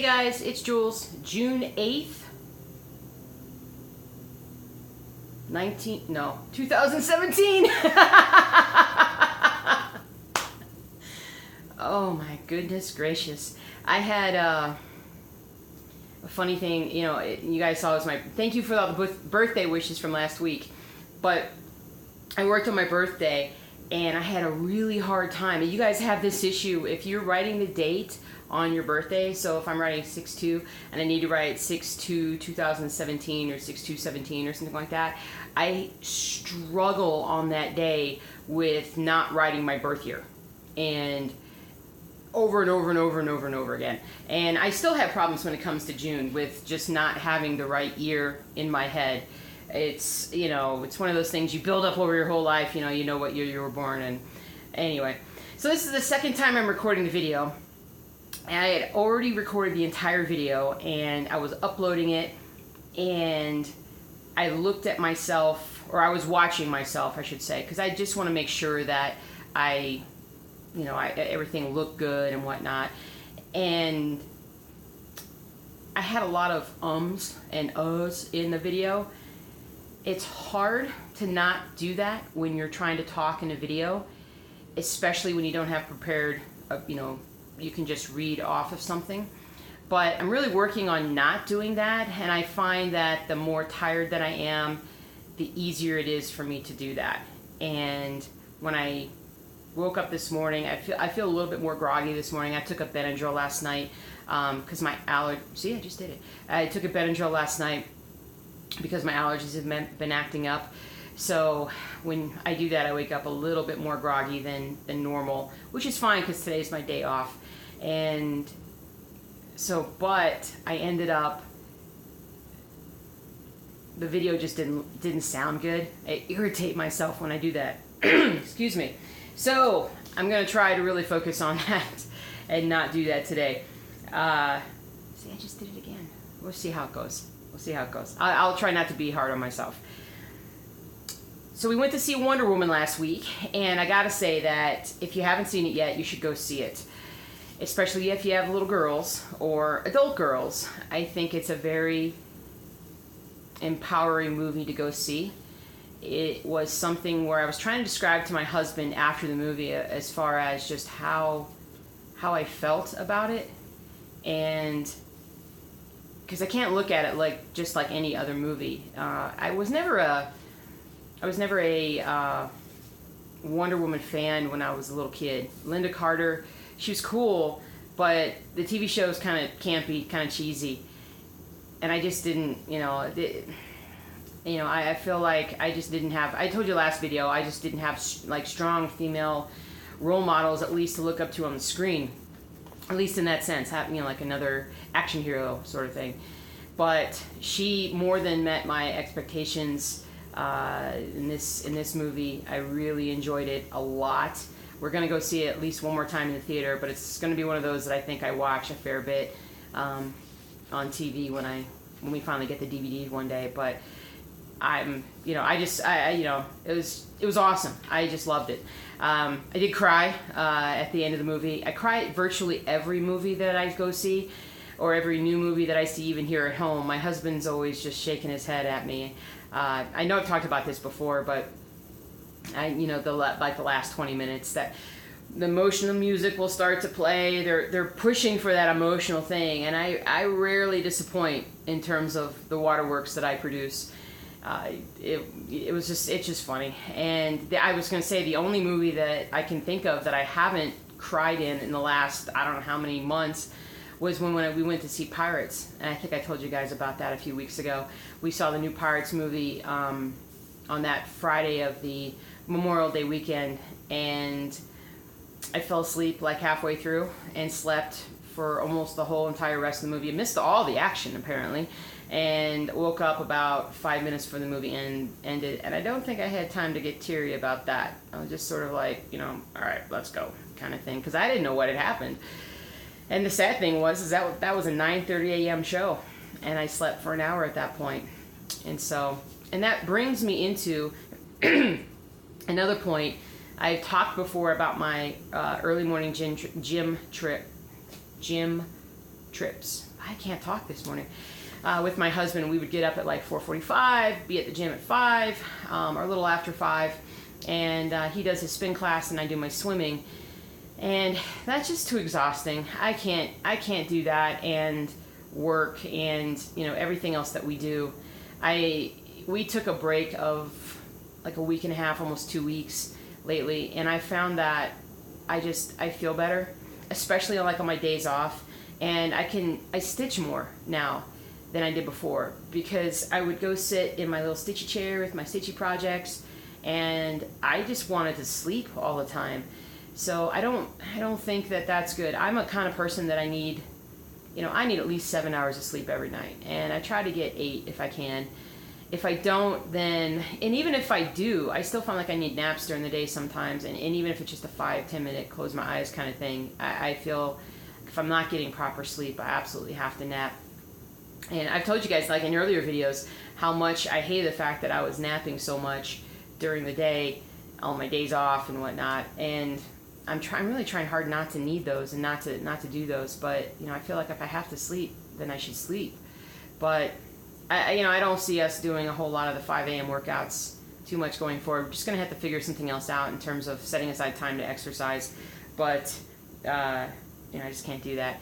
Hey guys, it's Jules. June 8th, 2017. Oh my goodness gracious. I had a funny thing, you know, you guys saw was thank you for all the birthday wishes from last week. But I worked on my birthday and I had a really hard time. And you guys have this issue if you're writing the date on your birthday. So if I'm writing 6/2 and I need to write 6/2/2017 or 6/2/17 or something like that, I struggle on that day with not writing my birth year. And over and over and over and over and over again. And I still have problems when it comes to June with just not having the right year in my head. It's, you know, it's one of those things you build up over your whole life, you know what year you were born. And anyway, so this is the second time I'm recording the video. And I had already recorded the entire video and I was uploading it, and I looked at myself, or I was watching myself, I should say, because I just want to make sure that everything looked good and whatnot. And I had a lot of ums and uhs in the video. It's hard to not do that when you're trying to talk in a video, especially when you don't have prepared, you can just read off of something. But I'm really working on not doing that, and I find that the more tired that I am, the easier it is for me to do that. And when I woke up this morning, I feel a little bit more groggy this morning. I took a Benadryl last night because my allergy. See, I just did it. I took a Benadryl last night because my allergies have been acting up. So when I do that, I wake up a little bit more groggy than normal, which is fine because today's my day off. And so, but I ended up, the video just didn't sound good. I irritate myself when I do that. Excuse me. So I'm going to try to really focus on that and not do that today. See, I just did it again. We'll see how it goes. I'll try not to be hard on myself. So we went to see Wonder Woman last week, and I gotta say that if you haven't seen it yet, you should go see it. Especially if you have little girls or adult girls. I think it's a very empowering movie to go see. It was something where I was trying to describe to my husband after the movie as far as just how I felt about it. And because I can't look at it just like any other movie. I was never a Wonder Woman fan when I was a little kid. Linda Carter, she was cool, but the TV show was kind of campy, kind of cheesy, and I just didn't, I feel like I just didn't have. I told you last video, I just didn't have strong female role models, at least to look up to on the screen. At least in that sense, having like another action hero sort of thing. But she more than met my expectations in this movie. I really enjoyed it a lot. We're gonna go see it at least one more time in the theater, but it's gonna be one of those that I think I watch a fair bit on TV when we finally get the DVD one day. But it was awesome. I just loved it. I did cry at the end of the movie. I cry at virtually every movie that I go see, or every new movie that I see, even here at home. My husband's always just shaking his head at me. I know I've talked about this before, but the last 20 minutes, that the emotional music will start to play. They're pushing for that emotional thing, and I rarely disappoint in terms of the waterworks that I produce. It's just funny. And I was going to say the only movie that I can think of that I haven't cried in the last, I don't know how many months, was when we went to see Pirates. And I think I told you guys about that a few weeks ago. We saw the new Pirates movie on that Friday of the Memorial Day weekend, and I fell asleep like halfway through and slept for almost the whole entire rest of the movie. I missed all the action apparently, and woke up about 5 minutes before the movie ended, and I don't think I had time to get teary about that. I was just sort of like, all right, let's go kind of thing, because I didn't know what had happened. And the sad thing was that was a 9:30 a.m. show, and I slept for an hour at that point. And that brings me into another point. I've talked before about my early morning gym trips. I can't talk this morning. With my husband, we would get up at like 4:45, be at the gym at 5, or a little after 5, and he does his spin class and I do my swimming, and that's just too exhausting. I can't do that and work and, you know, everything else that we do. We took a break of like a week and a half, almost 2 weeks lately, and I found that I feel better, especially like on my days off, and I stitch more now than I did before, because I would go sit in my little Stitchy chair with my Stitchy projects, and I just wanted to sleep all the time. So I don't think that that's good. I'm a kind of person that I need at least 7 hours of sleep every night, and I try to get 8 if I can. If I don't, then, and even if I do, I still find like I need naps during the day sometimes, and even if it's just a 5-10 minute close my eyes kind of thing, I feel if I'm not getting proper sleep, I absolutely have to nap. And I've told you guys, like in earlier videos, how much I hate the fact that I was napping so much during the day, on my days off and whatnot. And I'm really trying hard not to need those and not to do those. But I feel like if I have to sleep, then I should sleep. But I don't see us doing a whole lot of the 5 a.m. workouts too much going forward. We're just gonna have to figure something else out in terms of setting aside time to exercise. But I just can't do that.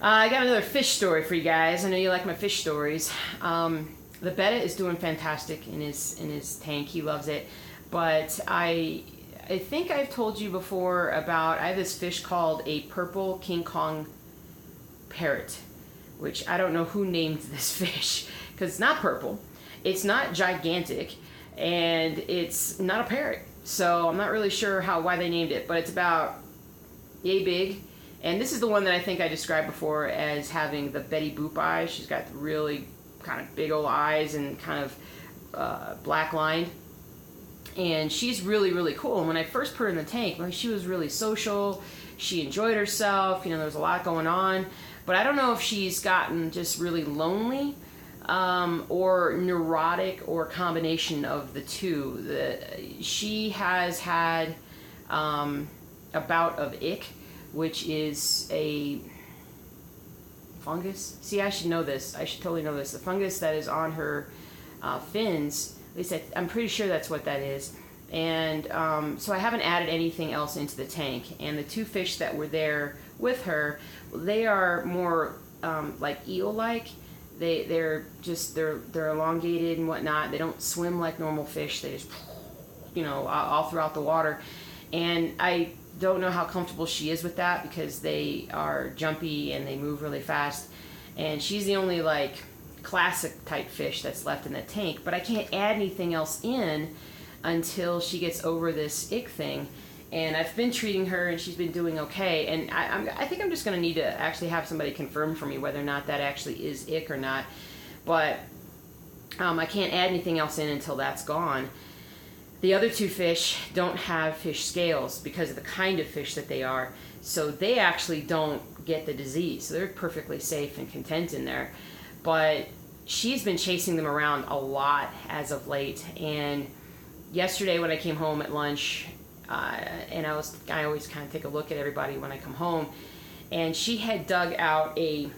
I got another fish story for you guys. I know you like my fish stories. The betta is doing fantastic in his tank. He loves it. But I think I've told you before about, I have this fish called a purple King Kong parrot, which I don't know who named this fish, because it's not purple, it's not gigantic, and it's not a parrot. So I'm not really sure why they named it, but it's about yay big. And this is the one that I think I described before as having the Betty Boop eyes. She's got really kind of big old eyes and kind of black lined. And she's really, really cool. And when I first put her in the tank, she was really social. She enjoyed herself. There was a lot going on. But I don't know if she's gotten just really lonely or neurotic, or a combination of the two. She has had a bout of ick, which is a fungus. See, I should know this. I should totally know this. The fungus that is on her fins, at least I'm pretty sure that's what that is. And so I haven't added anything else into the tank. And the 2 fish that were there with her, they are more like eel-like. They're elongated and whatnot. They don't swim like normal fish. They just, all throughout the water. And I don't know how comfortable she is with that, because they are jumpy and they move really fast. And she's the only like classic type fish that's left in the tank. But I can't add anything else in until she gets over this ick thing. And I've been treating her, and she's been doing okay. And I think I'm just going to need to actually have somebody confirm for me whether or not that actually is ick or not. But I can't add anything else in until that's gone. The other 2 fish don't have fish scales because of the kind of fish that they are. So they actually don't get the disease. So they're perfectly safe and content in there. But she's been chasing them around a lot as of late. And yesterday when I came home at lunch, and I always kind of take a look at everybody when I come home, and she had dug out a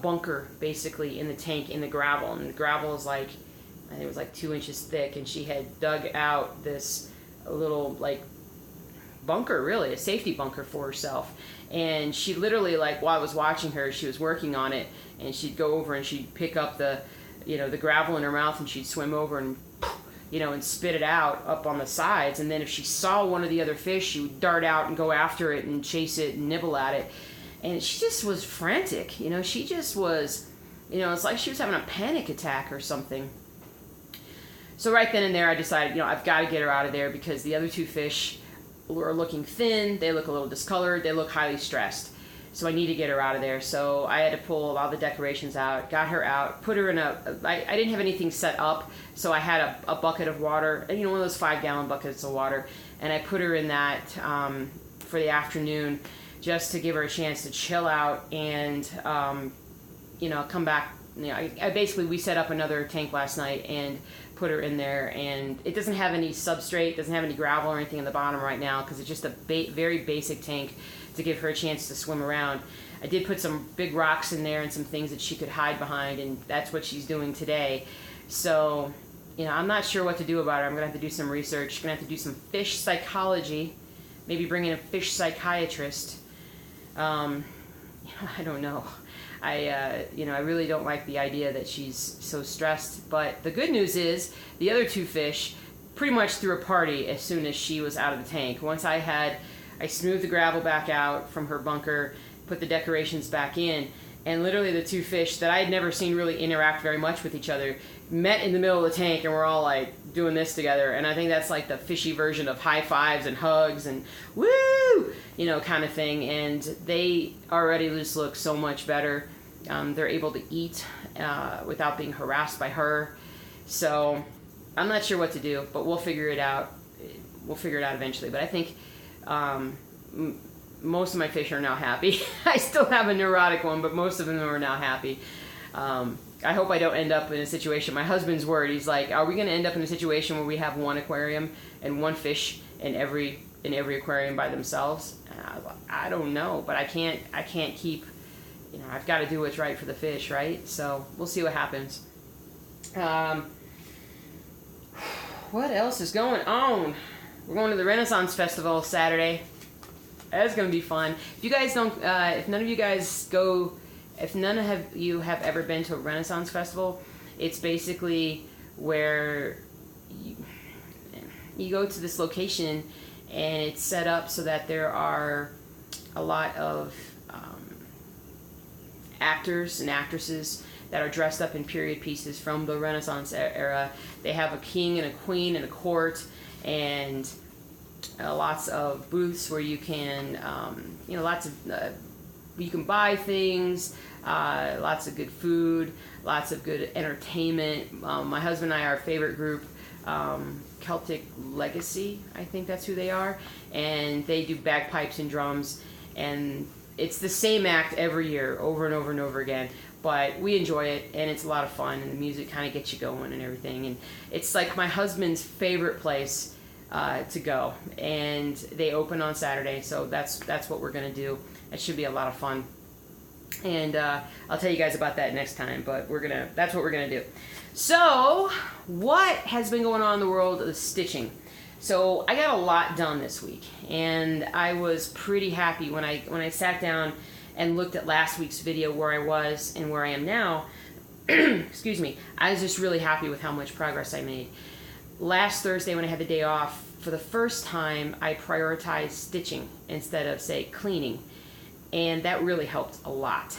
bunker basically in the tank, in the gravel. And the gravel is like, I think it was like 2 inches thick, and she had dug out this little like bunker, really a safety bunker for herself. And she literally, like, while I was watching her, she was working on it, and she'd go over and she'd pick up the gravel in her mouth, and she'd swim over and and spit it out up on the sides. And then if she saw one of the other fish, she would dart out and go after it and chase it and nibble at it. And she just was frantic. She just was, it's like she was having a panic attack or something. So right then and there, I decided, I've got to get her out of there, because the other 2 fish are looking thin. They look a little discolored. They look highly stressed. So I need to get her out of there. So I had to pull all the decorations out, got her out, put her in I didn't have anything set up, so I had a bucket of water, one of those 5-gallon buckets of water, and I put her in that for the afternoon, just to give her a chance to chill out and, come back. We set up another tank last night and put her in there, and it doesn't have any substrate, doesn't have any gravel or anything in the bottom right now, because it's just a very basic tank to give her a chance to swim around. I did put some big rocks in there and some things that she could hide behind, and that's what she's doing today. So, you know, I'm not sure what to do about her. I'm going to have to do some research. I'm going to have to do some fish psychology, maybe bring in a fish psychiatrist. I don't know. You know, I really don't like the idea that she's so stressed. But the good news is the other two fish pretty much threw a party as soon as she was out of the tank. Once I smoothed the gravel back out from her bunker, put the decorations back in, and literally the two fish that I had never seen really interact very much with each other met in the middle of the tank and we're all like doing this together. And I think that's like the fishy version of high fives and hugs and woo, you know, kind of thing. And they already just look so much better. They're able to eat without being harassed by her. So I'm not sure what to do, but we'll figure it out. We'll figure it out eventually. But I think most of my fish are now happy. I still have a neurotic one, but most of them are now happy. I hope I don't end up in a situation. My husband's worried. He's like, "Are we going to end up in a situation where we have one aquarium and one fish in every aquarium by themselves?" And I was like, "I don't know, but I can't keep. You know, I've got to do what's right for the fish, right?" So we'll see what happens. What else is going on? We're going to the Renaissance Festival Saturday. That's going to be fun. If you guys don't, if none of you guys go, if none of you have ever been to a Renaissance Festival, it's basically where you go to this location and it's set up so that there are a lot of actors and actresses that are dressed up in period pieces from the Renaissance era. They have a king and a queen and a court, and lots of booths where you can, you know, you can buy things, lots of good food, lots of good entertainment. My husband and I, our favorite group, Celtic Legacy, I think that's who they are, and they do bagpipes and drums, and it's the same act every year, over and over and over again. But we enjoy it, and it's a lot of fun, and the music kind of gets you going and everything. And it's like my husband's favorite place to go. And they open on Saturday, so that's what we're gonna do. It should be a lot of fun. And I'll tell you guys about that next time. But that's what we're gonna do. So what has been going on in the world of stitching? So I got a lot done this week, and I was pretty happy when I sat down and looked at last week's video where I was and where I am now. Excuse me. I was just really happy with how much progress I made. Last Thursday when I had the day off, for the first time I prioritized stitching instead of, say, cleaning, and that really helped a lot.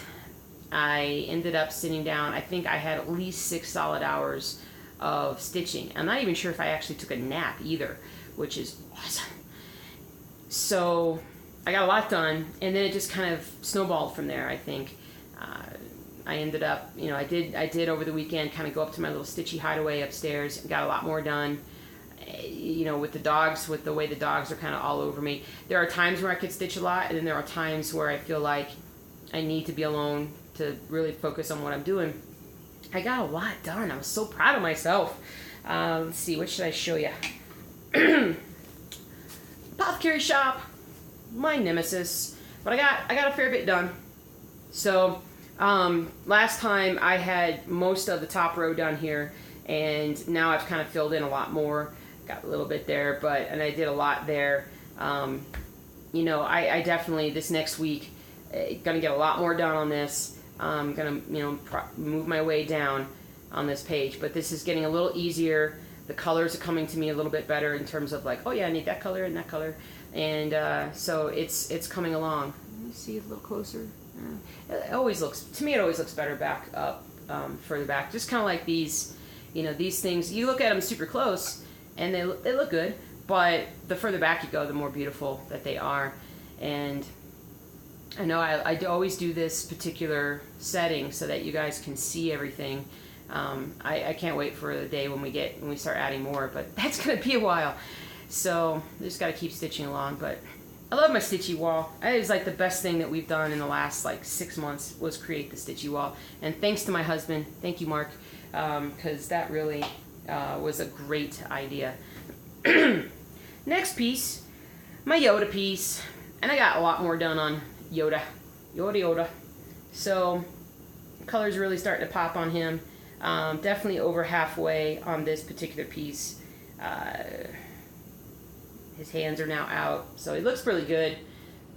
I ended up sitting down, I think I had at least 6 solid hours of stitching. I'm not even sure if I actually took a nap either, which is awesome. So I got a lot done, and then it just kind of snowballed from there, I think. I ended up, you know, I did over the weekend kind of go up to my little Stitchy hideaway upstairs and got a lot more done. You know, with the dogs, with the way the dogs are kind of all over me. There are times where I could stitch a lot, and then there are times where I feel like I need to be alone to really focus on what I'm doing. I got a lot done. I was so proud of myself. Let's see, what should I show you? Apothecary shop, my nemesis. But I got a fair bit done. So last time I had most of the top row done here, and now I've kind of filled in a lot more. Got a little bit there, and I did a lot there. You know, I definitely, this next week, gonna get a lot more done on this. I'm gonna, you know, move my way down on this page, but this is getting a little easier. The colors are coming to me a little bit better in terms of like, oh yeah, I need that color and that color, and so it's coming along. Let me see a little closer. It always looks, to me, it always looks better back up, further back. Just kind of like these, you know, these things. You look at them super close, and they look good, but the further back you go, the more beautiful that they are. And I know I always do this particular setting so that you guys can see everything. I can't wait for the day when we start adding more, but that's gonna be a while. So I just gotta keep stitching along. But I love my Stitchy wall. It is like the best thing that we've done in the last like 6 months was create the Stitchy wall. And thanks to my husband, thank you, Mark, because that really was a great idea. Next piece, my Yoda piece, and I got a lot more done on Yoda. Yoda yoda. So color's really starting to pop on him. Definitely over halfway on this particular piece. His hands are now out, so he looks really good.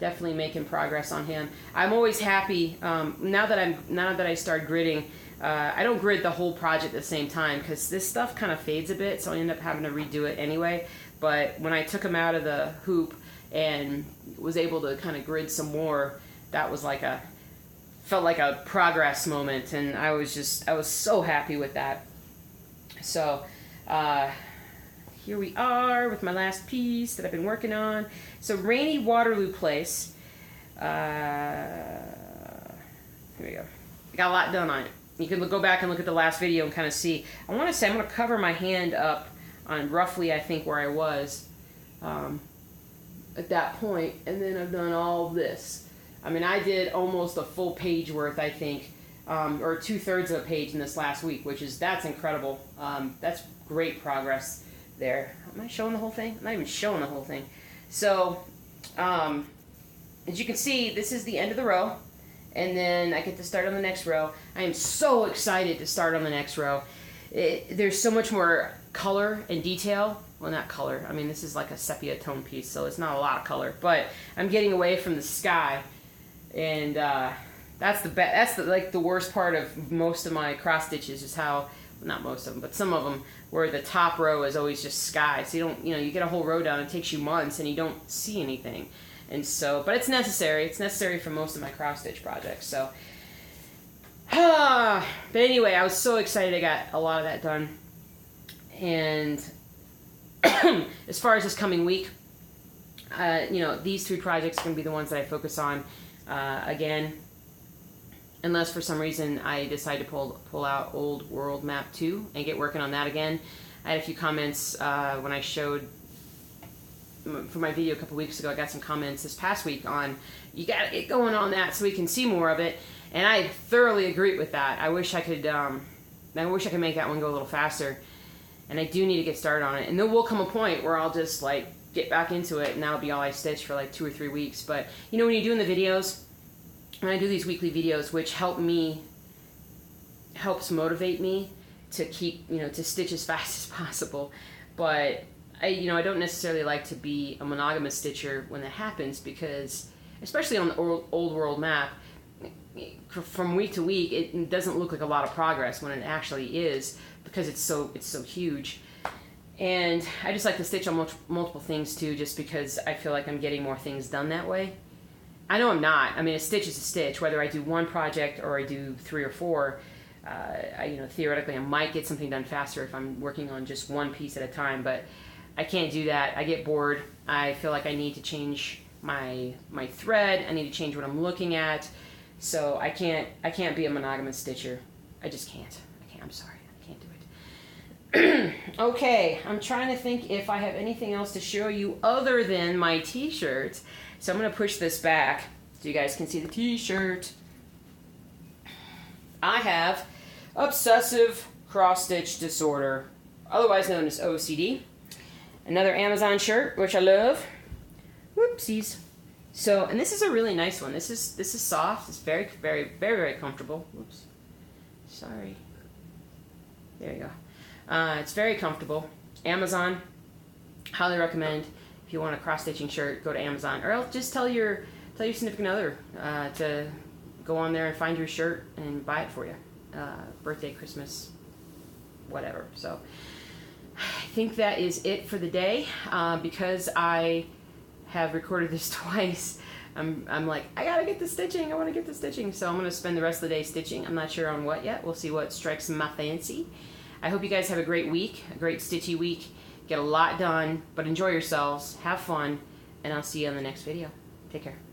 Definitely making progress on him. I'm always happy now that I start gridding. I don't grid the whole project at the same time because this stuff kind of fades a bit, so I end up having to redo it anyway. But when I took him out of the hoop and was able to kind of grid some more, that was like felt like a progress moment, and I was so happy with that. So here we are with my last piece that I've been working on. So Rainy Waterloo Place. Here we go. I got a lot done on it. You can go back and look at the last video and kind of see. I want to say I'm going to cover my hand up on roughly, I think, where I was at that point, and then I've done all this. I mean, I did almost a full page worth, I think, or 2/3 of a page in this last week, that's incredible. That's great progress there. Am I showing the whole thing? I'm not even showing the whole thing. So, as you can see, this is the end of the row, and then I get to start on the next row. I am so excited to start on the next row. There's so much more color and detail. Well, not color. I mean, this is like a sepia tone piece, so it's not a lot of color. But I'm getting away from the sky, and that's the worst part of most of my cross stitches is how, well, not most of them, but some of them, where the top row is always just sky. So you get a whole row down. It takes you months, and you don't see anything. And so, but it's necessary. It's necessary for most of my cross stitch projects. So, but anyway, I was so excited I got a lot of that done. And as far as this coming week, these 3 projects are going to be the ones that I focus on again, unless for some reason I decide to pull out Old World Map 2 and get working on that again. I had a few comments when I showed for my video a couple weeks ago. I got some comments this past week on, you got to get going on that so we can see more of it, and I thoroughly agree with that. I wish I could make that one go a little faster, and I do need to get started on it. And there will come a point where I'll just like get back into it, and that'll be all I stitch for like 2 or 3 weeks. But when you're doing the videos, when I do these weekly videos, which helps motivate me to keep, to stitch as fast as possible. But I don't necessarily like to be a monogamous stitcher when that happens, because especially on the old world map, from week to week, it doesn't look like a lot of progress when it actually is, because it's so huge. And I just like to stitch on multiple things too, just because I feel like I'm getting more things done that way. I know I'm not. I mean, a stitch is a stitch, whether I do one project or I do 3 or 4. Theoretically, I might get something done faster if I'm working on just one piece at a time, but I can't do that. I get bored. I feel like I need to change my thread. I need to change what I'm looking at. So I can't be a monogamous stitcher. I just can't. I'm sorry. I can't do it. Okay, I'm trying to think if I have anything else to show you other than my t-shirt. So I'm going to push this back so you guys can see the t-shirt. I have obsessive cross-stitch disorder, otherwise known as OCD. Another Amazon shirt, which I love. Whoopsies. So, and this is a really nice one. This is soft. It's very, very, very, very comfortable. Whoops. Sorry. There you go. It's very comfortable. Amazon. Highly recommend. If you want a cross-stitching shirt, go to Amazon. Or else just tell your significant other to go on there and find your shirt and buy it for you. Birthday, Christmas, whatever. So I think that is it for the day. Because I have recorded this twice, I'm like, I gotta get the stitching. I want to get the stitching. So I'm going to spend the rest of the day stitching. I'm not sure on what yet. We'll see what strikes my fancy. I hope you guys have a great week, a great stitchy week. Get a lot done, but enjoy yourselves, have fun, and I'll see you on the next video. Take care.